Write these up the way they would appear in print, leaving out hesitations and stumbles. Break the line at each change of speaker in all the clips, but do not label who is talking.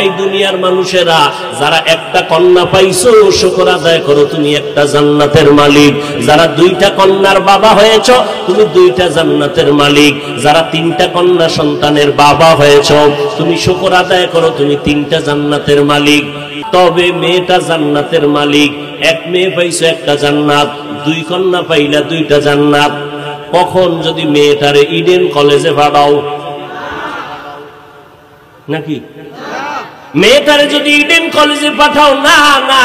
এই দুনিয়ার মানুষেরা যারা একটা কন্যা পাইছো শুকর আদায় করো, তুমি একটা জান্নাতের মালিক। যারা দুইটা কন্যার বাবা হয়েছো তুমি দুইটা জান্নাতের মালিক। যারা তিনটা কন্যা সন্তানের বাবা হয়েছো তুমি শুকর আদায় করো, তুমি তিনটা জান্নাতের মালিক। তবে মেয়েটা জান্নাতের মালিক। এক মেয়ে পাইছো একটা জান্নাত, দুই কন্যা পাইলা দুইটা জান্নাত। কখন যদি মেয়েটারে ইডেন কলেজে পাঠাও নাকি? মেয়েটারে যদি ইডেন কলেজে পাঠাও না, না,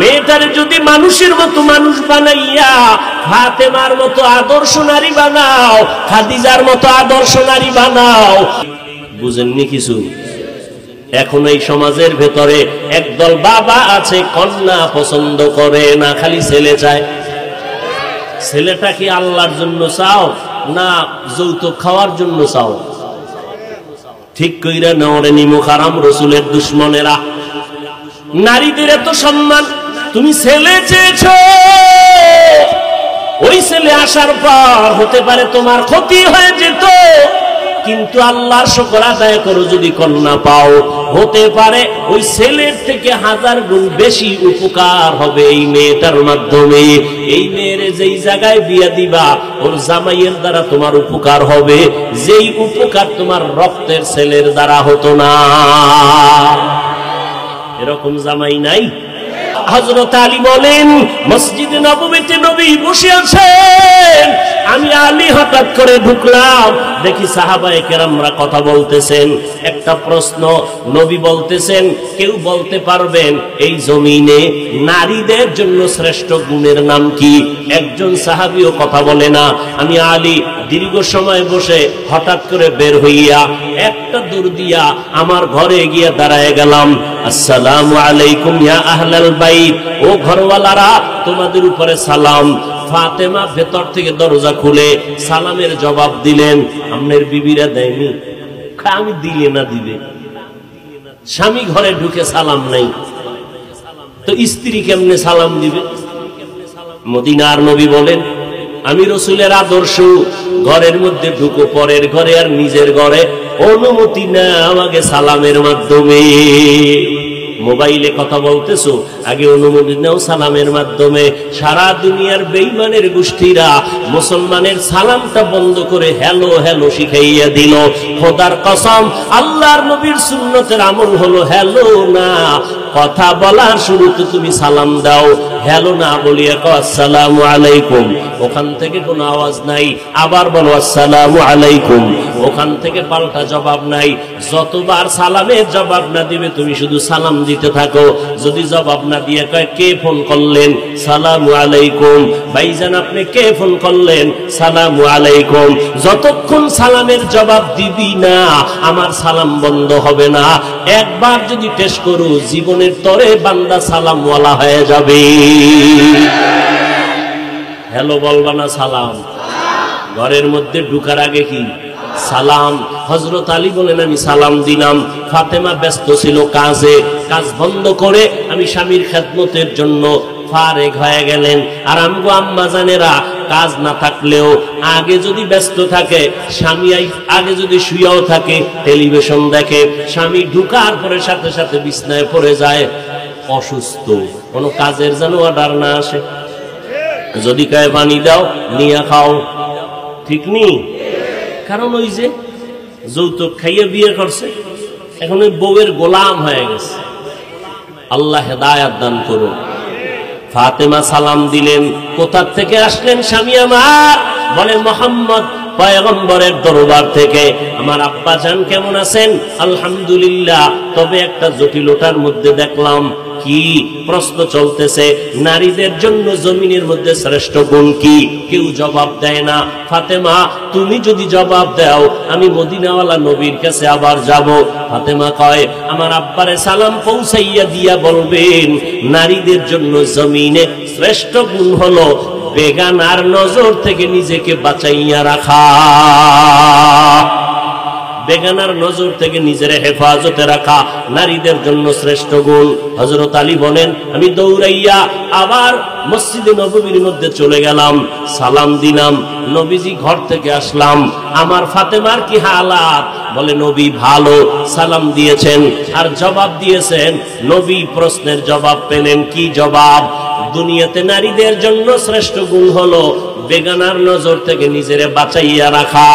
মেয়েটারে যদি মানুষের মতো মানুষ বানাইয়া ফাতেমার মতো আদর্শ নারী বানাও, খাদিজার মতো আদর্শ নারী বানাও। বুঝেননি কিছু? এখন এই সমাজের ভেতরে একদল বাবা আছে কন্যা পছন্দ করে না, খালি ছেলে চায়। ছেলেটা কি আল্লাহর জন্য চাও না যৌতুক খাওয়ার জন্য চাও? ঠিক কইরা নেওয়ারে নিমুখ হারাম রসুলের দুশ্মনেরা। নারীদের এত সম্মান, তুমি ছেলে চেয়েছ, ওই ছেলে আসার পর হতে পারে তোমার ক্ষতি হয়ে যেত, কিন্তু আল্লাহর শুকর আদায় করো যদি কন্যা পাও, হতে পারে ওই ছেলের থেকে 1000 গুণ বেশি উপকার হবে এই মেয়েটার মাধ্যমে। এই মেয়ের যেই জায়গায় বিয়া দিবা ওর জামাইয়ের দ্বারা তোমার উপকার হবে, যেই উপকার তোমার রক্তের ছেলের দ্বারা হতো না। এরকম জামাই নাই? হযরত আলী বলেন মসজিদে নববীতে নবী বসে আছেন, আমি আলী হঠাৎ করে ঢুকলাম, দেখি সাহাবায়ে কেরামরা কথা বলতেছেন। একটা প্রশ্ন নবী বলতেছেন, কেউ বলতে পারবেন এই জমিনে নারীদের জন্য শ্রেষ্ঠ গুণের নাম কি? একজন সাহাবীও কথা বলে না। আমি আলী দীর্ঘ সময় বসে হঠাৎ করে বের হইয়া একটা দূর দিয়া আমার ঘরে গিয়ে দাঁড়ায় গেলাম। আসসালামু আলাইকুম ইয়া আহলাল বাইত, ও ঘরওয়ালারা তোমাদের উপরে সালাম। ফাতেমা ভেতর থেকে দরজা খুলে সালামের জবাব দিলেন। আপনার বিবিরা দেয়নি? আমি দিলে না দিবে? স্বামী ঘরে ঢুকে সালাম নাই তো স্ত্রী কেমনে সালাম দিবে? মদিনার নবী বলেন, আমি রসুলের আদর্শ, ঘরের মধ্যে ঢুকো পরের ঘরে আর নিজের ঘরে অনুমতি না আমাকে সালামের মাধ্যমে। মোবাইলে কথা বলতেছো, আগে অনুমতি নাও সালামের মাধ্যমে। সারা দুনিয়ার বেঈমানের গোষ্ঠীরা মুসলমানের সালামটা বন্ধ করে হ্যালো হ্যালো শিখাইয়া দিল। খোদার কসম, আল্লাহর নবীর সুন্নতের আমল হলো হ্যালো না, কথা বলার শুরুতে তুমি সালাম দাও, হ্যালো না বলিয়া কও আসসালামু আলাইকুম। ওখান থেকে কোনো আওয়াজ নাই, আবার বলো আসসালামু আলাইকুম, ওখান থেকে পাল্টা জবাব নাই। যতবার সালামের জবাব না দিবে তুমি শুধু সালাম দিতে থাকো। যদি জবাব না দিয়ে কয় কে ফোন করলেন, সালামু আলাইকুম। ভাইজান আপনি কে ফোন করলেন, সালামু আলাইকুম। যতক্ষণ সালামের জবাব দিবি না আমার সালাম বন্ধ হবে না। একবার যদি টেস্ট করু জীবনের তরে বান্দা সালামওয়ালা হয়ে যাবে। হ্যালো বলবা না সালাম? ঘরের মধ্যে ঢুকার আগে কি সালাম? হযরত আলী বলেন আমি সালাম দিলাম। ফাতেমা ব্যস্ত ছিল কাজে, কাজ বন্ধ করে আমি স্বামীর খেদমতের জন্য ফারেগ হয়ে গেলেন। আর আমগো আম্মা জানেরা কাজ না থাকলেও আগে যদি ব্যস্ত থাকে, স্বামী আগে যদি শুয়েও থাকে টেলিভিশন দেখে, স্বামী ঢুকার পরে সাথে সাথে বিছনায় পড়ে যায় অসুস্থ, কোনো কাজের যেন অর্ডার না আসে। যদি কয় পানি দাও নিয়ে খাও, ঠিক নেই? কারণ ওই যে যৌতুক খাইয়ে বিয়ে করছে, এখন ওই বউয়ের গোলাম হয়ে গেছে। আল্লাহ হেদায়াত দান করুন। ফাতেমা সালাম দিলেন। কোথা থেকে আসলেন স্বামী আমার? বলে মুহাম্মদ পয়গম্বরের দরবার থেকে। আমার আব্বা জান কেমন আছেন? আলহামদুলিল্লাহ। তবে একটা জটিলতার মধ্যে দেখলাম। কি? প্রশ্ন চলতেছে নারীদের জন্য জমিনের মধ্যে শ্রেষ্ঠ গুণ কি? কেউ জবাব দেয় না। ফাতেমা তুমি যদি জবাব দাও আমি মদিনাওয়ালা নবীর কাছে আবার যাব। ফাতেমা কয় আমার আব্বারে সালাম পৌঁছাইয়া দিয়া বলবেন নারীদের জন্য জমিনে শ্রেষ্ঠ গুণ হলো বেগানার নজর থেকে নিজেকে বাঁচাইয়া রাখা, বেগানার নজর থেকে নিজের হেফাজতে রাখা নারীদের জন্য শ্রেষ্ঠ গুণ। হযরত আলী বলেন আমি দৌড়াইয়া আবার মসজিদে নববীর মধ্যে চলে গেলাম, সালাম দিলাম, নবীজি ঘর থেকে আসলাম। আমার ফাতেমার কি হালাত, বলে নবী ভালো, সালাম দিয়েছেন আর জবাব দিয়েছেন। নবী প্রশ্নের জবাব পেলেন, কি জবাব? দুনিয়াতে নারীদের জন্য শ্রেষ্ঠ গুণ হলো বেগানার নজর থেকে নিজেরে বাঁচাইয়া রাখা।